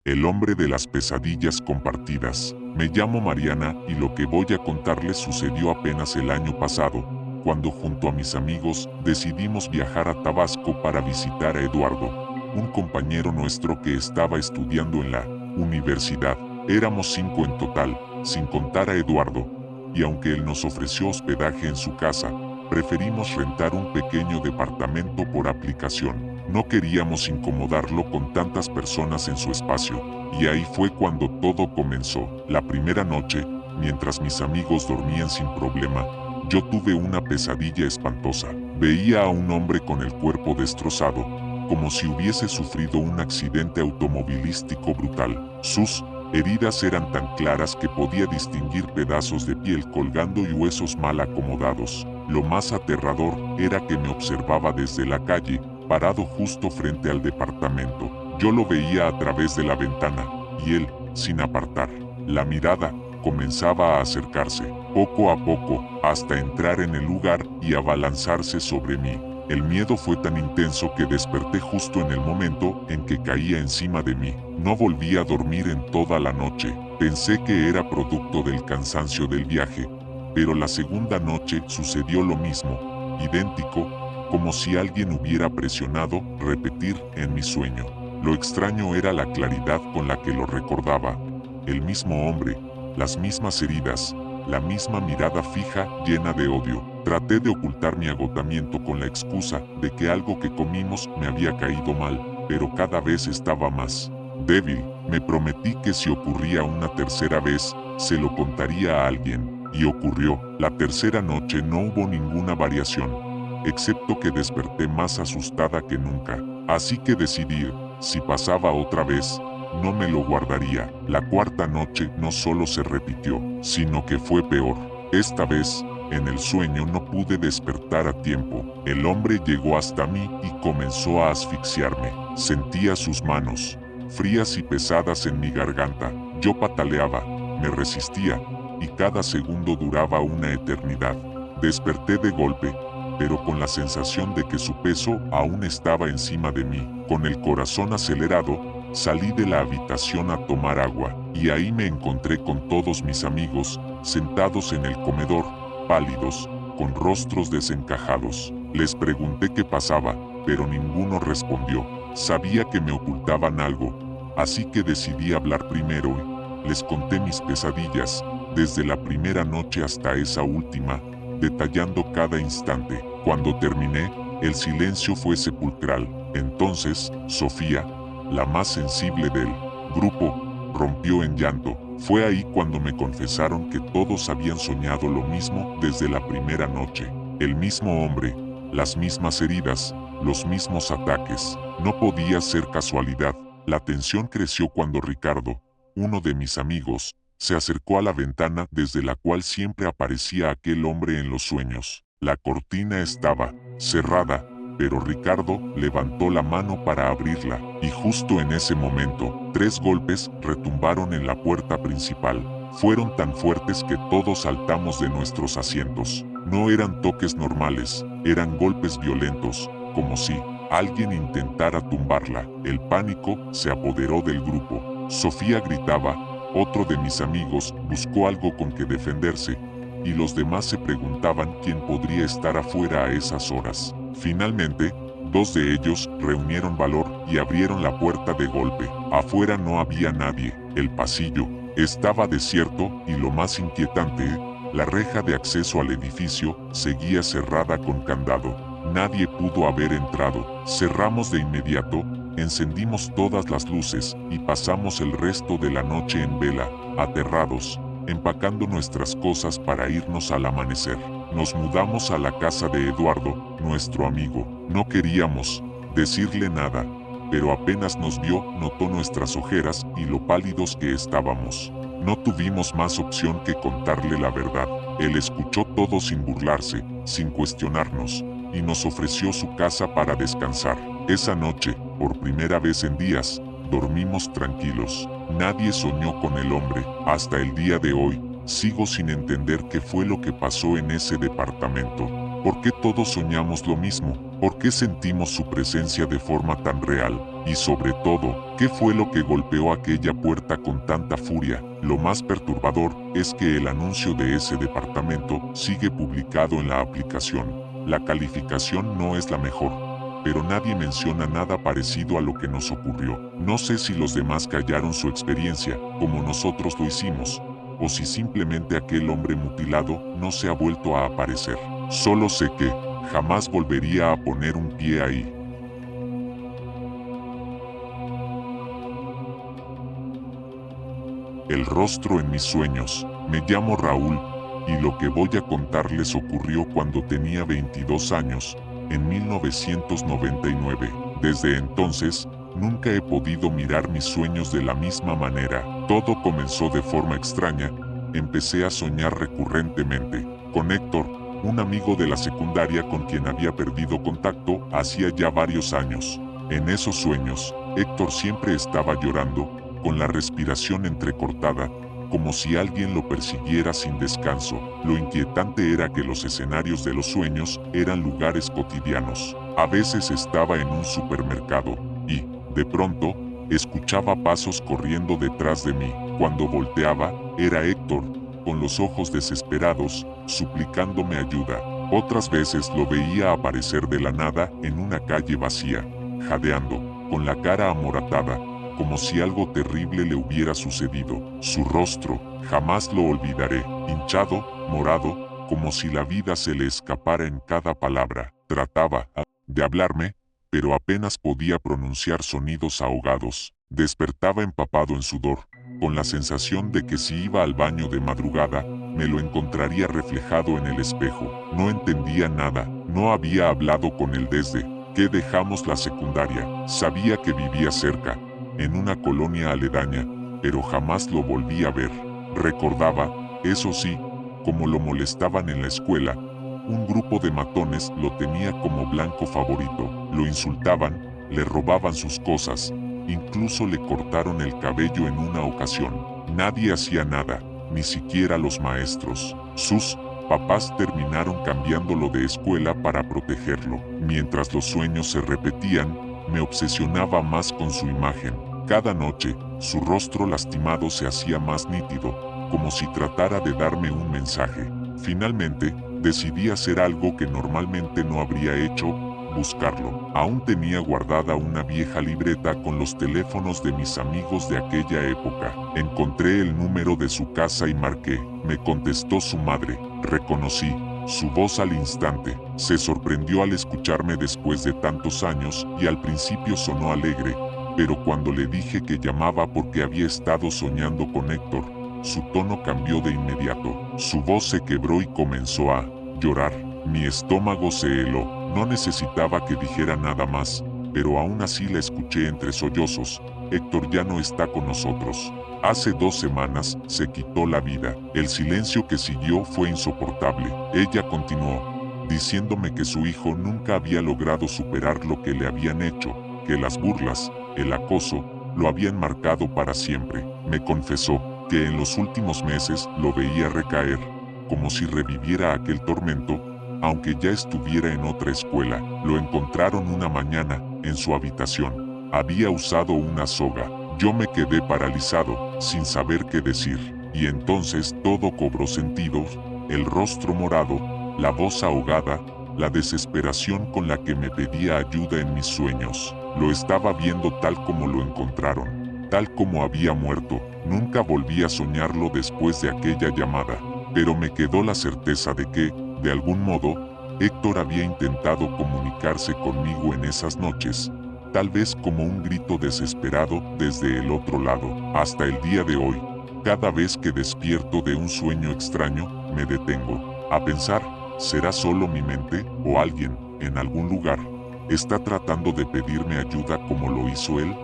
El hombre de las pesadillas compartidas. Me llamo Mariana y lo que voy a contarles sucedió apenas el año pasado, cuando junto a mis amigos decidimos viajar a Tabasco para visitar a Eduardo, un compañero nuestro que estaba estudiando en la universidad. Éramos 5 en total, sin contar a Eduardo, y aunque él nos ofreció hospedaje en su casa, preferimos rentar un pequeño departamento por aplicación. No queríamos incomodarlo con tantas personas en su espacio, y ahí fue cuando todo comenzó. La primera noche, mientras mis amigos dormían sin problema, yo tuve una pesadilla espantosa. Veía a un hombre con el cuerpo destrozado, como si hubiese sufrido un accidente automovilístico brutal. Sus heridas eran tan claras que podía distinguir pedazos de piel colgando y huesos mal acomodados. Lo más aterrador era que me observaba desde la calle, parado justo frente al departamento. Yo lo veía a través de la ventana, y él, sin apartar la mirada, comenzaba a acercarse, poco a poco, hasta entrar en el lugar y abalanzarse sobre mí. El miedo fue tan intenso que desperté justo en el momento en que caía encima de mí. No volví a dormir en toda la noche. Pensé que era producto del cansancio del viaje, pero la segunda noche sucedió lo mismo, idéntico, como si alguien hubiera presionado repetir en mi sueño. Lo extraño era la claridad con la que lo recordaba. El mismo hombre, las mismas heridas, la misma mirada fija llena de odio. Traté de ocultar mi agotamiento con la excusa de que algo que comimos me había caído mal, pero cada vez estaba más débil. Me prometí que si ocurría una tercera vez, se lo contaría a alguien, y ocurrió. La tercera noche no hubo ninguna variación, excepto que desperté más asustada que nunca. Así que decidí, si pasaba otra vez, no me lo guardaría. La cuarta noche no solo se repitió, sino que fue peor. Esta vez, en el sueño no pude despertar a tiempo. El hombre llegó hasta mí y comenzó a asfixiarme. Sentía sus manos, frías y pesadas en mi garganta. Yo pataleaba, me resistía, y cada segundo duraba una eternidad. Desperté de golpe, pero con la sensación de que su peso aún estaba encima de mí. Con el corazón acelerado, salí de la habitación a tomar agua, y ahí me encontré con todos mis amigos, sentados en el comedor, pálidos, con rostros desencajados. Les pregunté qué pasaba, pero ninguno respondió. Sabía que me ocultaban algo, así que decidí hablar primero y les conté mis pesadillas, desde la primera noche hasta esa última, detallando cada instante. Cuando terminé, el silencio fue sepulcral. Entonces, Sofía, la más sensible del grupo, rompió en llanto. Fue ahí cuando me confesaron que todos habían soñado lo mismo desde la primera noche. El mismo hombre, las mismas heridas, los mismos ataques. No podía ser casualidad. La tensión creció cuando Ricardo, uno de mis amigos, se acercó a la ventana desde la cual siempre aparecía aquel hombre en los sueños. La cortina estaba cerrada, pero Ricardo levantó la mano para abrirla, y justo en ese momento, 3 golpes retumbaron en la puerta principal. Fueron tan fuertes que todos saltamos de nuestros asientos. No eran toques normales, eran golpes violentos, como si alguien intentara tumbarla. El pánico se apoderó del grupo. Sofía gritaba, otro de mis amigos buscó algo con que defenderse, y los demás se preguntaban quién podría estar afuera a esas horas. Finalmente, 2 de ellos reunieron valor y abrieron la puerta de golpe. Afuera no había nadie. El pasillo estaba desierto y lo más inquietante, la reja de acceso al edificio seguía cerrada con candado. Nadie pudo haber entrado. Cerramos de inmediato, encendimos todas las luces y pasamos el resto de la noche en vela, aterrados, empacando nuestras cosas para irnos al amanecer. Nos mudamos a la casa de Eduardo, nuestro amigo. No queríamos decirle nada, pero apenas nos vio, notó nuestras ojeras y lo pálidos que estábamos. No tuvimos más opción que contarle la verdad. Él escuchó todo sin burlarse, sin cuestionarnos, y nos ofreció su casa para descansar. Esa noche, por primera vez en días, dormimos tranquilos. Nadie soñó con el hombre. Hasta el día de hoy, sigo sin entender qué fue lo que pasó en ese departamento. ¿Por qué todos soñamos lo mismo? ¿Por qué sentimos su presencia de forma tan real? Y sobre todo, ¿qué fue lo que golpeó aquella puerta con tanta furia? Lo más perturbador es que el anuncio de ese departamento sigue publicado en la aplicación. La calificación no es la mejor, pero nadie menciona nada parecido a lo que nos ocurrió. No sé si los demás callaron su experiencia, como nosotros lo hicimos, o si simplemente aquel hombre mutilado no se ha vuelto a aparecer. Solo sé que jamás volvería a poner un pie ahí. El rostro en mis sueños. Me llamo Raúl, y lo que voy a contarles ocurrió cuando tenía 22 años, en 1999. Desde entonces, nunca he podido mirar mis sueños de la misma manera. Todo comenzó de forma extraña. Empecé a soñar recurrentemente con Héctor, un amigo de la secundaria con quien había perdido contacto hacía ya varios años. En esos sueños, Héctor siempre estaba llorando, con la respiración entrecortada, como si alguien lo persiguiera sin descanso. Lo inquietante era que los escenarios de los sueños eran lugares cotidianos. A veces estaba en un supermercado y, de pronto, escuchaba pasos corriendo detrás de mí. Cuando volteaba, era Héctor, con los ojos desesperados, suplicándome ayuda. Otras veces lo veía aparecer de la nada en una calle vacía, jadeando, con la cara amoratada, como si algo terrible le hubiera sucedido. Su rostro, jamás lo olvidaré, hinchado, morado, como si la vida se le escapara en cada palabra. Trataba de hablarme, pero apenas podía pronunciar sonidos ahogados. Despertaba empapado en sudor, con la sensación de que si iba al baño de madrugada, me lo encontraría reflejado en el espejo. No entendía nada, no había hablado con él desde que dejamos la secundaria. Sabía que vivía cerca, en una colonia aledaña, pero jamás lo volví a ver. Recordaba, eso sí, como lo molestaban en la escuela. Un grupo de matones lo tenía como blanco favorito. Lo insultaban, le robaban sus cosas, incluso le cortaron el cabello en una ocasión. Nadie hacía nada, ni siquiera los maestros. Sus papás terminaron cambiándolo de escuela para protegerlo. Mientras los sueños se repetían, me obsesionaba más con su imagen. Cada noche, su rostro lastimado se hacía más nítido, como si tratara de darme un mensaje. Finalmente, decidí hacer algo que normalmente no habría hecho: buscarlo. Aún tenía guardada una vieja libreta con los teléfonos de mis amigos de aquella época. Encontré el número de su casa y marqué. Me contestó su madre. Reconocí su voz al instante. Se sorprendió al escucharme después de tantos años y al principio sonó alegre, pero cuando le dije que llamaba porque había estado soñando con Héctor, su tono cambió de inmediato. Su voz se quebró y comenzó a llorar. Mi estómago se heló. No necesitaba que dijera nada más, pero aún así la escuché entre sollozos. Héctor ya no está con nosotros. Hace 2 semanas se quitó la vida. El silencio que siguió fue insoportable. Ella continuó, diciéndome que su hijo nunca había logrado superar lo que le habían hecho, que las burlas, el acoso, lo habían marcado para siempre. Me confesó que en los últimos meses lo veía recaer, como si reviviera aquel tormento, aunque ya estuviera en otra escuela. Lo encontraron una mañana, en su habitación. Había usado una soga. Yo me quedé paralizado, sin saber qué decir. Y entonces todo cobró sentido: el rostro morado, la voz ahogada, la desesperación con la que me pedía ayuda en mis sueños. Lo estaba viendo tal como lo encontraron, tal como había muerto. Nunca volví a soñarlo después de aquella llamada, pero me quedó la certeza de que, de algún modo, Héctor había intentado comunicarse conmigo en esas noches, tal vez como un grito desesperado desde el otro lado. Hasta el día de hoy, cada vez que despierto de un sueño extraño, me detengo a pensar: ¿será solo mi mente, o alguien, en algún lugar, está tratando de pedirme ayuda como lo hizo él?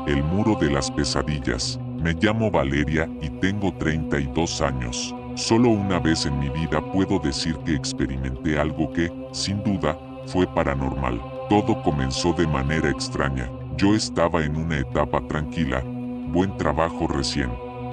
El muro de las pesadillas. Me llamo Valeria y tengo 32 años. Solo una vez en mi vida puedo decir que experimenté algo que, sin duda, fue paranormal. Todo comenzó de manera extraña. Yo estaba en una etapa tranquila, buen trabajo recién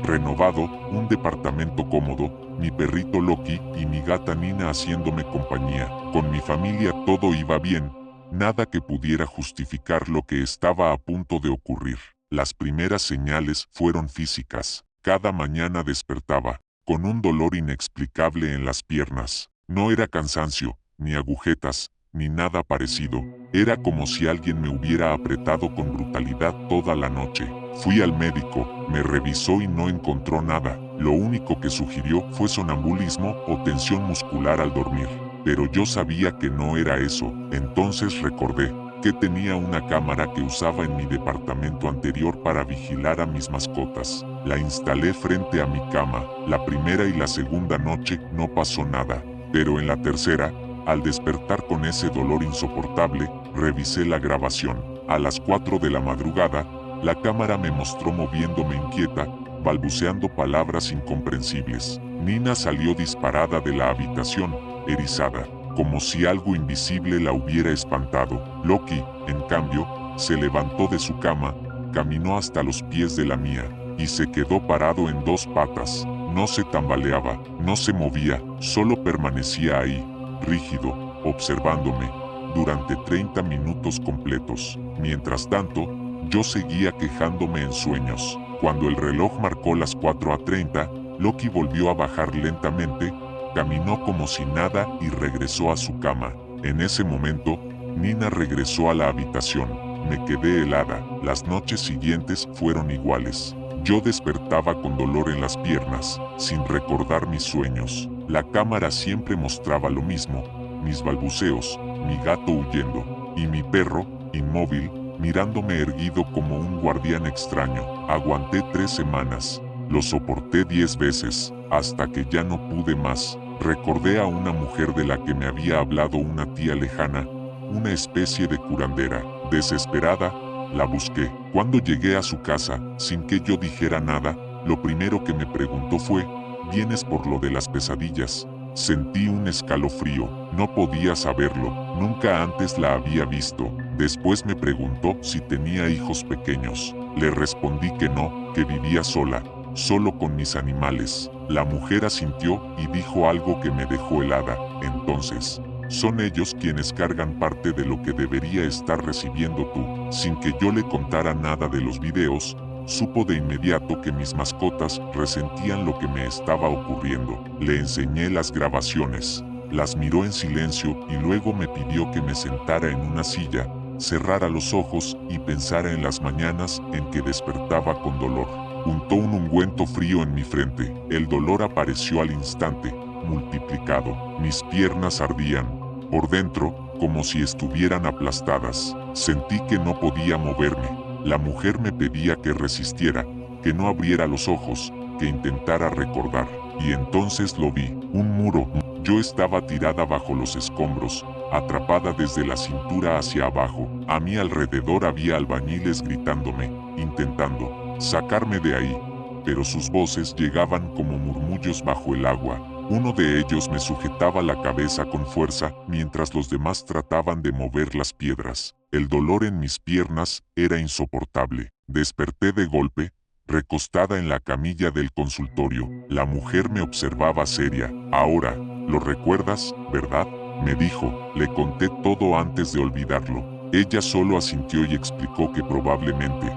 renovado, un departamento cómodo, mi perrito Loki y mi gata Nina haciéndome compañía. Con mi familia todo iba bien, nada que pudiera justificar lo que estaba a punto de ocurrir. Las primeras señales fueron físicas. Cada mañana despertaba, con un dolor inexplicable en las piernas. No era cansancio, ni agujetas, ni nada parecido. Era como si alguien me hubiera apretado con brutalidad toda la noche. Fui al médico, me revisó y no encontró nada. Lo único que sugirió fue sonambulismo o tensión muscular al dormir. Pero yo sabía que no era eso. Entonces recordé que tenía una cámara que usaba en mi departamento anterior para vigilar a mis mascotas. La instalé frente a mi cama. La primera y la segunda noche no pasó nada. Pero en la tercera, al despertar con ese dolor insoportable, revisé la grabación. A las 4 de la madrugada, la cámara me mostró moviéndome inquieta, balbuceando palabras incomprensibles. Nina salió disparada de la habitación, erizada, como si algo invisible la hubiera espantado. Loki, en cambio, se levantó de su cama, caminó hasta los pies de la mía, y se quedó parado en dos patas. No se tambaleaba, no se movía, solo permanecía ahí, rígido, observándome, durante 30 minutos completos. Mientras tanto, yo seguía quejándome en sueños. Cuando el reloj marcó las 4:30, Loki volvió a bajar lentamente, caminó como si nada y regresó a su cama. En ese momento, Nina regresó a la habitación. Me quedé helada. Las noches siguientes fueron iguales. Yo despertaba con dolor en las piernas, sin recordar mis sueños. La cámara siempre mostraba lo mismo, mis balbuceos, mi gato huyendo, y mi perro, inmóvil, mirándome erguido como un guardián extraño. Aguanté 3 semanas. Lo soporté 10 veces, hasta que ya no pude más. Recordé a una mujer de la que me había hablado una tía lejana, una especie de curandera. Desesperada, la busqué. Cuando llegué a su casa, sin que yo dijera nada, lo primero que me preguntó fue, ¿vienes por lo de las pesadillas? Sentí un escalofrío. No podía saberlo. Nunca antes la había visto. Después me preguntó si tenía hijos pequeños. Le respondí que no, que vivía sola, solo con mis animales. La mujer asintió y dijo algo que me dejó helada. Entonces, son ellos quienes cargan parte de lo que debería estar recibiendo tú. Sin que yo le contara nada de los videos, supo de inmediato que mis mascotas resentían lo que me estaba ocurriendo. Le enseñé las grabaciones. Las miró en silencio y luego me pidió que me sentara en una silla, cerrara los ojos y pensara en las mañanas en que despertaba con dolor. Untó un ungüento frío en mi frente. El dolor apareció al instante, multiplicado. Mis piernas ardían, por dentro, como si estuvieran aplastadas. Sentí que no podía moverme. La mujer me pedía que resistiera, que no abriera los ojos, que intentara recordar. Y entonces lo vi, un muro. Yo estaba tirada bajo los escombros, atrapada desde la cintura hacia abajo. A mi alrededor había albañiles gritándome, intentando sacarme de ahí, pero sus voces llegaban como murmullos bajo el agua. Uno de ellos me sujetaba la cabeza con fuerza, mientras los demás trataban de mover las piedras. El dolor en mis piernas era insoportable. Desperté de golpe, recostada en la camilla del consultorio. La mujer me observaba seria. Ahora, ¿lo recuerdas, verdad?, me dijo. Le conté todo antes de olvidarlo. Ella solo asintió y explicó que probablemente,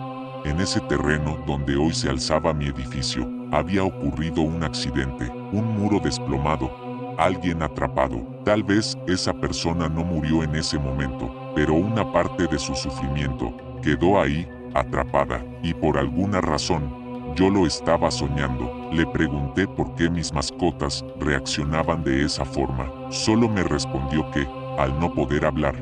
en ese terreno donde hoy se alzaba mi edificio, había ocurrido un accidente, un muro desplomado, alguien atrapado. Tal vez esa persona no murió en ese momento, pero una parte de su sufrimiento quedó ahí, atrapada, y por alguna razón, yo lo estaba soñando. Le pregunté por qué mis mascotas reaccionaban de esa forma. Solo me respondió que, al no poder hablar,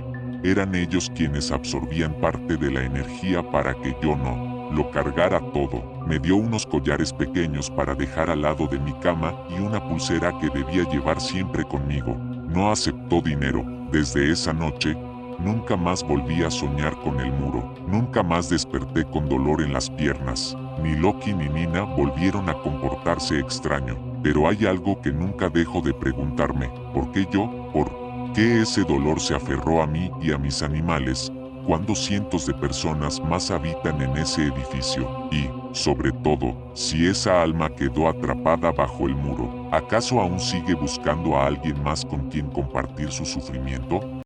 eran ellos quienes absorbían parte de la energía para que yo no lo cargara todo. Me dio unos collares pequeños para dejar al lado de mi cama y una pulsera que debía llevar siempre conmigo. No aceptó dinero. Desde esa noche, nunca más volví a soñar con el muro. Nunca más desperté con dolor en las piernas. Ni Loki ni Nina volvieron a comportarse extraño. Pero hay algo que nunca dejo de preguntarme. ¿Por qué yo? ¿Por qué ese dolor se aferró a mí y a mis animales, cuando cientos de personas más habitan en ese edificio? Y, sobre todo, si esa alma quedó atrapada bajo el muro, ¿acaso aún sigue buscando a alguien más con quien compartir su sufrimiento?